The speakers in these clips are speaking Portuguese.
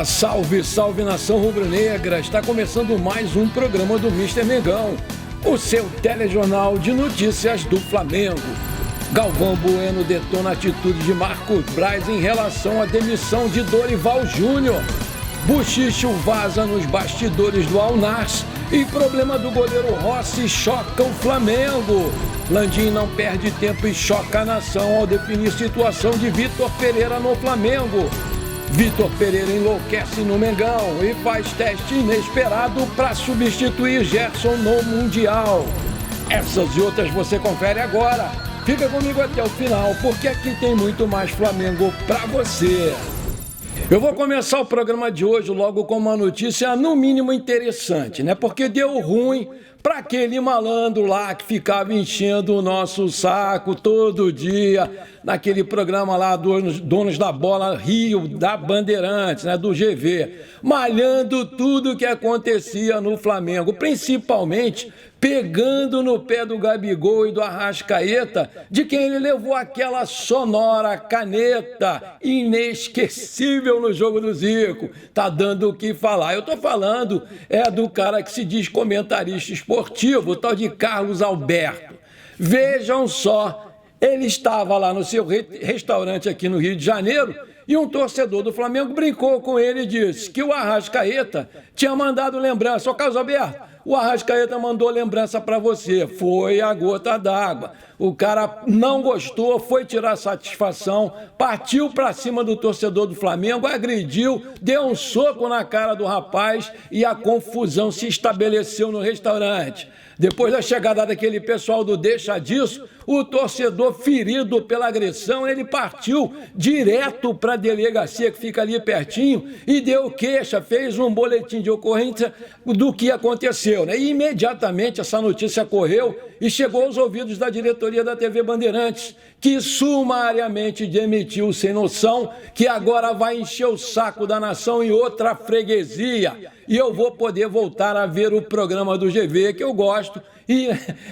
Salve, salve nação rubro-negra! Está começando mais um programa do Mister Mengão, o seu telejornal de notícias do Flamengo. Galvão Bueno detona a atitude de Marcos Braz em relação à demissão de Dorival Júnior. Buchicho vaza nos bastidores do Al-Nassr e problema do goleiro Rossi choca o Flamengo. Landim não perde tempo e choca a nação ao definir situação de Vitor Pereira no Flamengo. Vitor Pereira enlouquece no Mengão e faz teste inesperado para substituir Gerson no Mundial. Essas e outras você confere agora. Fica comigo até o final, porque aqui tem muito mais Flamengo para você. Eu vou começar o programa de hoje logo com uma notícia no mínimo interessante, né? Porque deu ruim para aquele malandro lá que ficava enchendo o nosso saco todo dia, naquele programa lá dos Donos da Bola Rio, da Bandeirantes, né, do GV, malhando tudo que acontecia no Flamengo, principalmente pegando no pé do Gabigol e do Arrascaeta, de quem ele levou aquela sonora caneta inesquecível no jogo do Zico. Tá dando o que falar. Eu tô falando do cara que se diz comentarista esportivo, o tal de Carlos Alberto. Vejam só, ele estava lá no seu restaurante aqui no Rio de Janeiro e um torcedor do Flamengo brincou com ele e disse que o Arrascaeta tinha mandado lembrança. Ô, Carlos Alberto, o Arrascaeta mandou lembrança para você. Foi a gota d'água. O cara não gostou, foi tirar satisfação, partiu para cima do torcedor do Flamengo, agrediu, deu um soco na cara do rapaz e a confusão se estabeleceu no restaurante. Depois da chegada daquele pessoal do Deixa Disso, o torcedor ferido pela agressão, ele partiu direto para a delegacia que fica ali pertinho e deu queixa, fez um boletim de ocorrência do que aconteceu, né? E imediatamente essa notícia correu e chegou aos ouvidos da diretoria da TV Bandeirantes, que sumariamente demitiu o sem noção, que agora vai encher o saco da nação em outra freguesia. E eu vou poder voltar a ver o programa do GV, que eu gosto. E,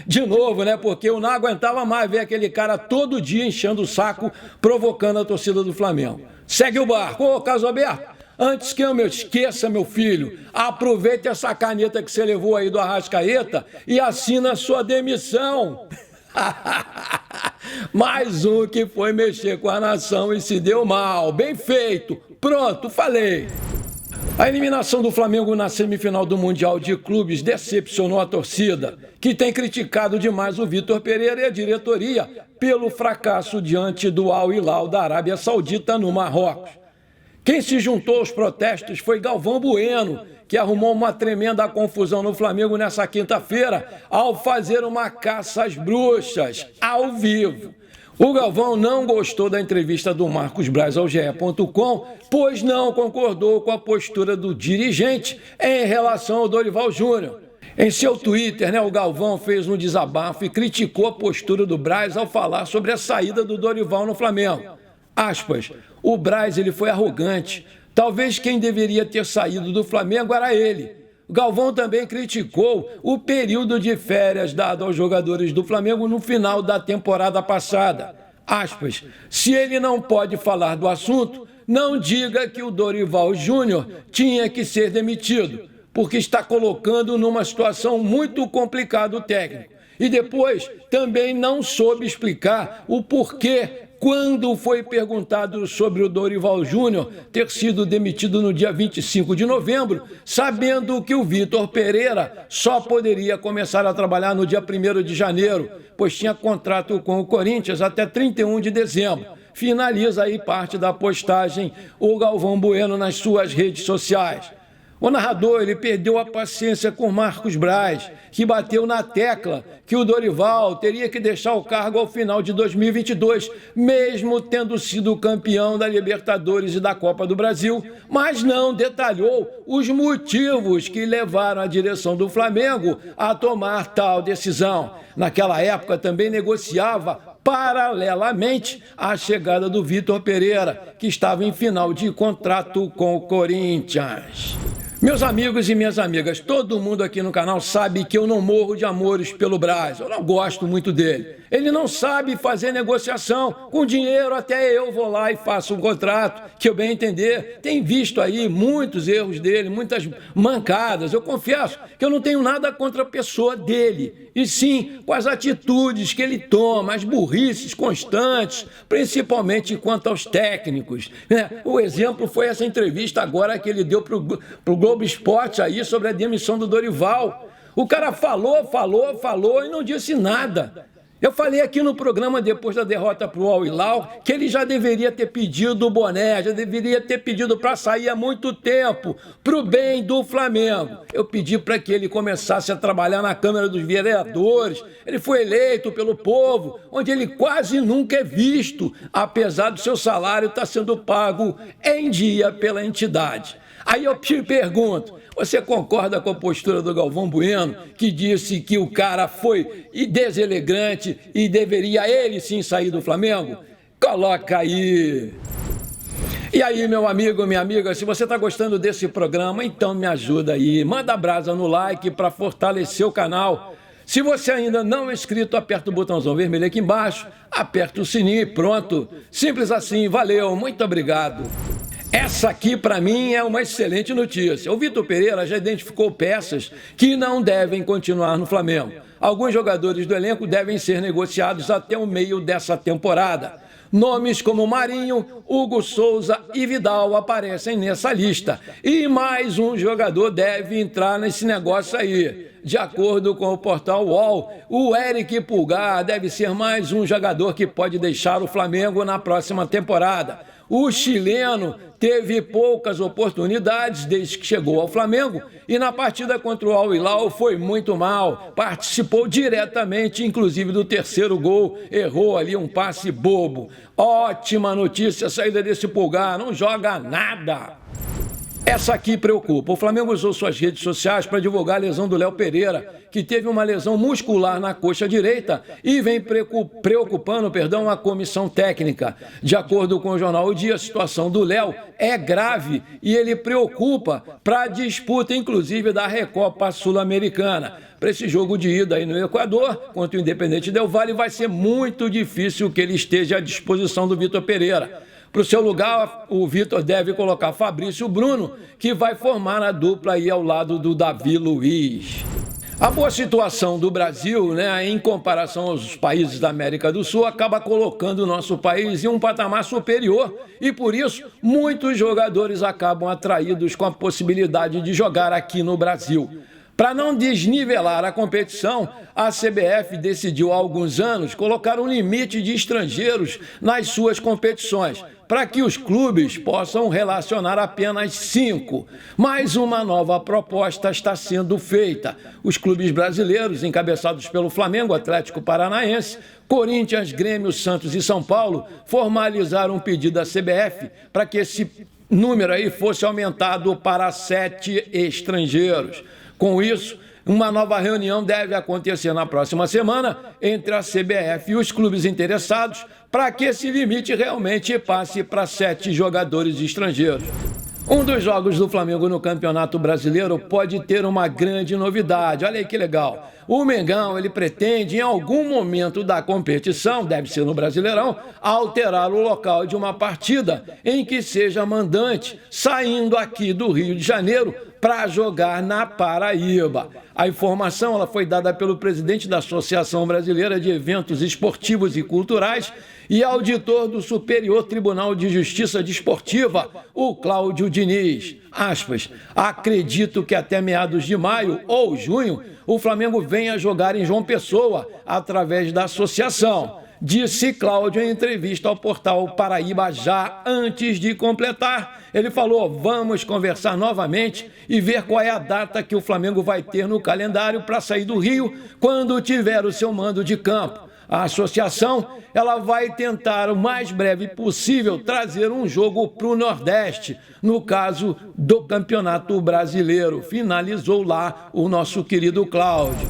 de novo, né, porque eu não aguentava mais ver aquele cara todo dia enchendo o saco, provocando a torcida do Flamengo. Segue o barco. Ô, Carlos Alberto, antes que eu me esqueça, meu filho, aproveite essa caneta que você levou aí do Arrascaeta e assina a sua demissão. Mais um que foi mexer com a nação e se deu mal. Bem feito. Pronto, falei. A eliminação do Flamengo na semifinal do Mundial de Clubes decepcionou a torcida, que tem criticado demais o Vitor Pereira e a diretoria pelo fracasso diante do Al Hilal da Arábia Saudita no Marrocos. Quem se juntou aos protestos foi Galvão Bueno, que arrumou uma tremenda confusão no Flamengo nessa quinta-feira ao fazer uma caça às bruxas, ao vivo. O Galvão não gostou da entrevista do Marcos Braz ao GE.com, pois não concordou com a postura do dirigente em relação ao Dorival Júnior. Em seu Twitter, o Galvão fez um desabafo e criticou a postura do Braz ao falar sobre a saída do Dorival no Flamengo. Aspas, o Braz ele foi arrogante. Talvez quem deveria ter saído do Flamengo era ele. O Galvão também criticou o período de férias dado aos jogadores do Flamengo no final da temporada passada. Aspas, se ele não pode falar do assunto, não diga que o Dorival Júnior tinha que ser demitido, porque está colocando numa situação muito complicada o técnico. E depois também não soube explicar o porquê quando foi perguntado sobre o Dorival Júnior ter sido demitido no dia 25 de novembro, sabendo que o Vitor Pereira só poderia começar a trabalhar no dia 1º de janeiro, pois tinha contrato com o Corinthians até 31 de dezembro. Finaliza aí parte da postagem o Galvão Bueno nas suas redes sociais. O narrador ele perdeu a paciência com Marcos Braz, que bateu na tecla que o Dorival teria que deixar o cargo ao final de 2022, mesmo tendo sido campeão da Libertadores e da Copa do Brasil, mas não detalhou os motivos que levaram a direção do Flamengo a tomar tal decisão. Naquela época também negociava paralelamente à chegada do Vitor Pereira, que estava em final de contrato com o Corinthians. Meus amigos e minhas amigas, todo mundo aqui no canal sabe que eu não morro de amores pelo Braz, eu não gosto muito dele. Ele não sabe fazer negociação, com dinheiro até eu vou lá e faço um contrato, que eu bem entender. Tem visto aí muitos erros dele, muitas mancadas. Eu confesso que eu não tenho nada contra a pessoa dele, e sim com as atitudes que ele toma, as burrices constantes, principalmente quanto aos técnicos, né? O exemplo foi essa entrevista agora que ele deu para o Globo Esporte aí sobre a demissão do Dorival. O cara falou e não disse nada. Eu falei aqui no programa, depois da derrota para o Al Hilal, que ele já deveria ter pedido o boné, já deveria ter pedido para sair há muito tempo, para o bem do Flamengo. Eu pedi para que ele começasse a trabalhar na Câmara dos Vereadores. Ele foi eleito pelo povo, onde ele quase nunca é visto, apesar do seu salário estar sendo pago em dia pela entidade. Aí eu te pergunto, você concorda com a postura do Galvão Bueno, que disse que o cara foi deselegante e deveria ele sim sair do Flamengo? Coloca aí! E aí, meu amigo, minha amiga, se você está gostando desse programa, então me ajuda aí. Manda brasa no like para fortalecer o canal. Se você ainda não é inscrito, aperta o botãozão vermelho aqui embaixo, aperta o sininho e pronto. Simples assim, valeu, muito obrigado. Essa aqui, para mim, é uma excelente notícia. O Vitor Pereira já identificou peças que não devem continuar no Flamengo. Alguns jogadores do elenco devem ser negociados até o meio dessa temporada. Nomes como Marinho, Hugo Souza e Vidal aparecem nessa lista. E mais um jogador deve entrar nesse negócio aí. De acordo com o portal UOL, o Eric Pulgar deve ser mais um jogador que pode deixar o Flamengo na próxima temporada. O chileno teve poucas oportunidades desde que chegou ao Flamengo e na partida contra o Al Hilal foi muito mal. Participou diretamente, inclusive, do terceiro gol. Errou ali um passe bobo. Ótima notícia a saída desse Pulgar. Não joga nada. Essa aqui preocupa. O Flamengo usou suas redes sociais para divulgar a lesão do Léo Pereira, que teve uma lesão muscular na coxa direita e vem preocupando a comissão técnica. De acordo com o jornal O Dia, a situação do Léo é grave e ele preocupa para a disputa, inclusive, da Recopa Sul-Americana. Para esse jogo de ida aí no Equador, contra o Independente Del Valle, vai ser muito difícil que ele esteja à disposição do Vitor Pereira. Para o seu lugar, o Vitor deve colocar Fabrício Bruno, que vai formar a dupla aí ao lado do Davi Luiz. A boa situação do Brasil, né, em comparação aos países da América do Sul, acaba colocando o nosso país em um patamar superior e, por isso, muitos jogadores acabam atraídos com a possibilidade de jogar aqui no Brasil. Para não desnivelar a competição, a CBF decidiu há alguns anos colocar um limite de estrangeiros nas suas competições, para que os clubes possam relacionar apenas 5. Mas uma nova proposta está sendo feita. Os clubes brasileiros, encabeçados pelo Flamengo, Atlético Paranaense, Corinthians, Grêmio, Santos e São Paulo, formalizaram um pedido à CBF para que esse número aí fosse aumentado para 7 estrangeiros. Com isso, uma nova reunião deve acontecer na próxima semana entre a CBF e os clubes interessados para que esse limite realmente passe para 7 jogadores estrangeiros. Um dos jogos do Flamengo no Campeonato Brasileiro pode ter uma grande novidade. Olha aí que legal. O Mengão, ele pretende, em algum momento da competição, deve ser no Brasileirão, alterar o local de uma partida em que seja mandante, saindo aqui do Rio de Janeiro para jogar na Paraíba. A informação ela foi dada pelo presidente da Associação Brasileira de Eventos Esportivos e Culturais e auditor do Superior Tribunal de Justiça Desportiva, o Cláudio Diniz. Aspas, acredito que até meados de maio ou junho o Flamengo venha jogar em João Pessoa através da associação, disse Cláudio em entrevista ao portal Paraíba já antes de completar. Ele falou, vamos conversar novamente e ver qual é a data que o Flamengo vai ter no calendário para sair do Rio quando tiver o seu mando de campo. A associação ela vai tentar o mais breve possível trazer um jogo para o Nordeste, no caso do Campeonato Brasileiro. Finalizou lá o nosso querido Cláudio.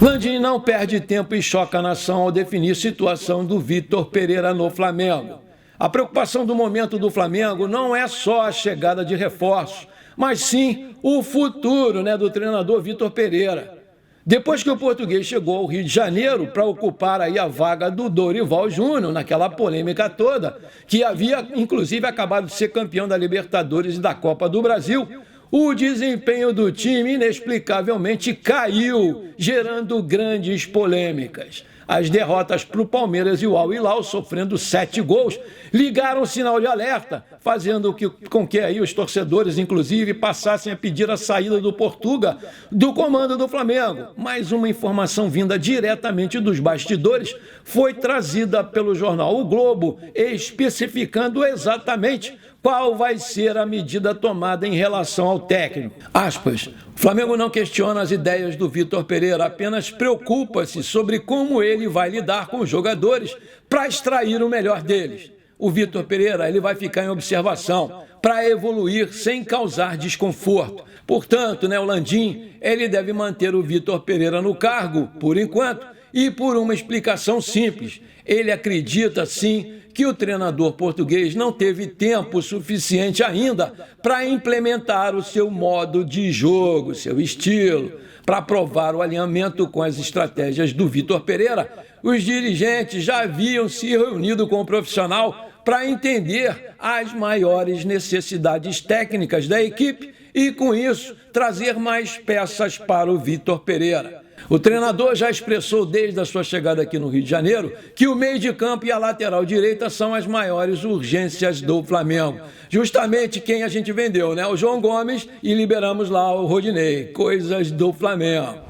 Landim não perde tempo e choca a nação ao definir a situação do Vitor Pereira no Flamengo. A preocupação do momento do Flamengo não é só a chegada de reforços, mas sim o futuro, do treinador Vitor Pereira. Depois que o português chegou ao Rio de Janeiro para ocupar aí a vaga do Dorival Júnior, naquela polêmica toda, que havia inclusive acabado de ser campeão da Libertadores e da Copa do Brasil, o desempenho do time inexplicavelmente caiu, gerando grandes polêmicas. As derrotas para o Palmeiras e o Al Hilal, sofrendo 7 gols, ligaram o sinal de alerta, fazendo com que aí os torcedores, inclusive, passassem a pedir a saída do Portuga do comando do Flamengo. Mais uma informação vinda diretamente dos bastidores foi trazida pelo jornal O Globo, especificando exatamente qual vai ser a medida tomada em relação ao técnico. Aspas, o Flamengo não questiona as ideias do Vitor Pereira, apenas preocupa-se sobre como ele vai lidar com os jogadores para extrair o melhor deles. O Vitor Pereira ele vai ficar em observação para evoluir sem causar desconforto. Portanto, o Landim ele deve manter o Vitor Pereira no cargo, por enquanto, e por uma explicação simples. Ele acredita, sim, que o treinador português não teve tempo suficiente ainda para implementar o seu modo de jogo, seu estilo, para provar o alinhamento com as estratégias do Vitor Pereira. Os dirigentes já haviam se reunido com o profissional para entender as maiores necessidades técnicas da equipe e, com isso, trazer mais peças para o Vitor Pereira. O treinador já expressou desde a sua chegada aqui no Rio de Janeiro que o meio de campo e a lateral direita são as maiores urgências do Flamengo. Justamente quem a gente vendeu, o João Gomes, e liberamos lá o Rodinei. Coisas do Flamengo.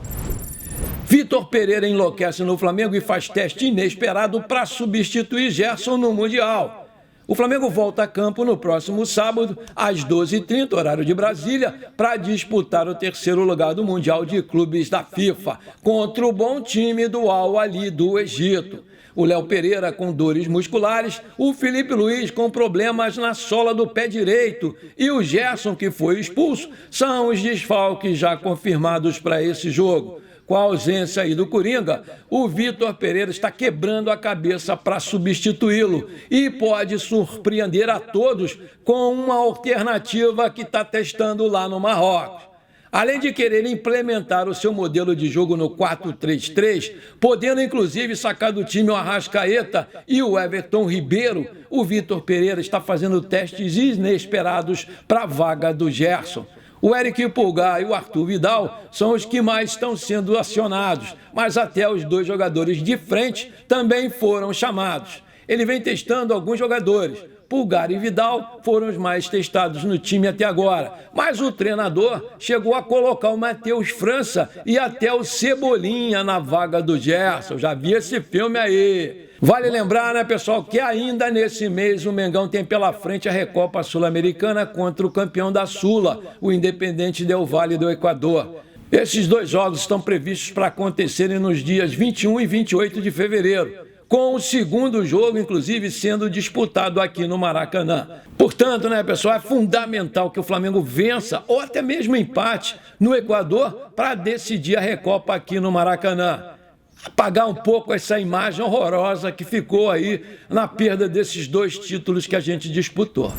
Vitor Pereira enlouquece no Flamengo e faz teste inesperado para substituir Gerson no Mundial. O Flamengo volta a campo no próximo sábado, às 12h30, horário de Brasília, para disputar o 3º lugar do Mundial de Clubes da FIFA, contra o bom time do Al Ahly do Egito. O Léo Pereira com dores musculares, o Felipe Luiz com problemas na sola do pé direito e o Gerson, que foi expulso, são os desfalques já confirmados para esse jogo. Com a ausência aí do Coringa, o Vitor Pereira está quebrando a cabeça para substituí-lo e pode surpreender a todos com uma alternativa que está testando lá no Marrocos. Além de querer implementar o seu modelo de jogo no 4-3-3, podendo inclusive sacar do time o Arrascaeta e o Everton Ribeiro, o Vitor Pereira está fazendo testes inesperados para a vaga do Gerson. O Eric Pulgar e o Arthur Vidal são os que mais estão sendo acionados, mas até os 2 jogadores de frente também foram chamados. Ele vem testando alguns jogadores. Pulgar e Vidal foram os mais testados no time até agora, mas o treinador chegou a colocar o Matheus França e até o Cebolinha na vaga do Gerson. Já vi esse filme aí. Vale lembrar, pessoal, que ainda nesse mês o Mengão tem pela frente a Recopa Sul-Americana contra o campeão da Sula, o Independente Del Valle do Equador. Esses 2 jogos estão previstos para acontecerem nos dias 21 e 28 de fevereiro, com o segundo jogo, inclusive, sendo disputado aqui no Maracanã. Portanto, pessoal, é fundamental que o Flamengo vença, ou até mesmo empate, no Equador, para decidir a Recopa aqui no Maracanã. Apagar um pouco essa imagem horrorosa que ficou aí na perda desses 2 títulos que a gente disputou.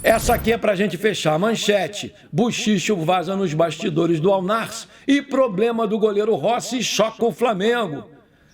Essa aqui é para a gente fechar. Manchete: Buchicho vaza nos bastidores do Al Nassr e problema do goleiro Rossi choca o Flamengo.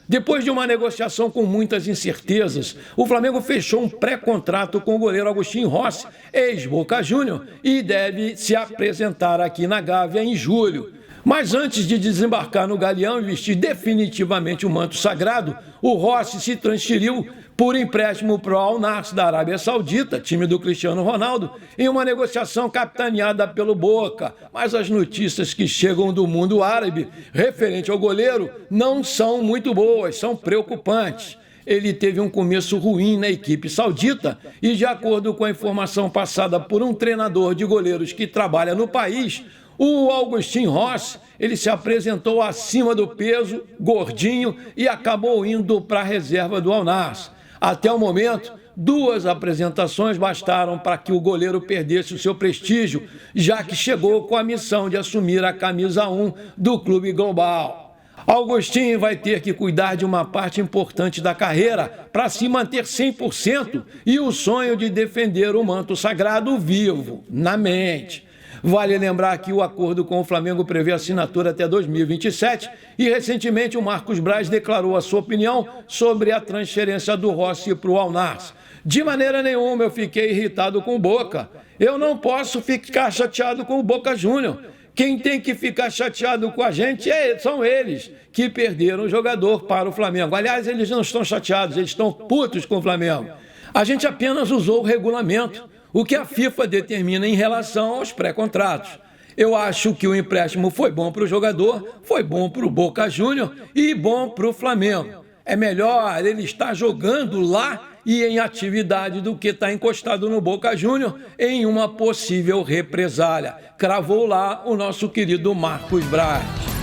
Depois de uma negociação com muitas incertezas, o Flamengo fechou um pré-contrato com o goleiro Agustín Rossi, ex-Boca Júnior, e deve se apresentar aqui na Gávea em julho. Mas antes de desembarcar no Galeão e vestir definitivamente o manto sagrado, o Rossi se transferiu por empréstimo para o Al Nassr da Arábia Saudita, time do Cristiano Ronaldo, em uma negociação capitaneada pelo Boca. Mas as notícias que chegam do mundo árabe referente ao goleiro não são muito boas, são preocupantes. Ele teve um começo ruim na equipe saudita e, de acordo com a informação passada por um treinador de goleiros que trabalha no país, o Agustín Rossi, ele se apresentou acima do peso, gordinho, e acabou indo para a reserva do Al Nassr. Até o momento, 2 apresentações bastaram para que o goleiro perdesse o seu prestígio, já que chegou com a missão de assumir a camisa 1 do clube global. Agustín vai ter que cuidar de uma parte importante da carreira para se manter 100% e o sonho de defender o manto sagrado vivo, na mente. Vale lembrar que o acordo com o Flamengo prevê assinatura até 2027 e, recentemente, o Marcos Braz declarou a sua opinião sobre a transferência do Rossi para o Al-Nassr. De maneira nenhuma eu fiquei irritado com o Boca. Eu não posso ficar chateado com o Boca Júnior. Quem tem que ficar chateado com a gente são eles, que perderam o jogador para o Flamengo. Aliás, eles não estão chateados, eles estão putos com o Flamengo. A gente apenas usou o regulamento, o que a FIFA determina em relação aos pré-contratos. Eu acho que o empréstimo foi bom para o jogador, foi bom para o Boca Júnior e bom para o Flamengo. É melhor ele estar jogando lá e em atividade do que estar encostado no Boca Júnior em uma possível represália. Cravou lá o nosso querido Marcos Braz.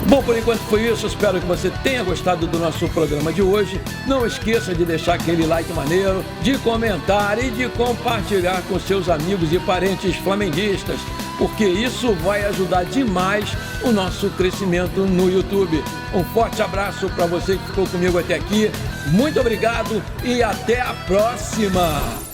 Bom, por enquanto foi isso. Espero que você tenha gostado do nosso programa de hoje. Não esqueça de deixar aquele like maneiro, de comentar e de compartilhar com seus amigos e parentes flamenguistas, porque isso vai ajudar demais o nosso crescimento no YouTube. Um forte abraço para você que ficou comigo até aqui. Muito obrigado e até a próxima!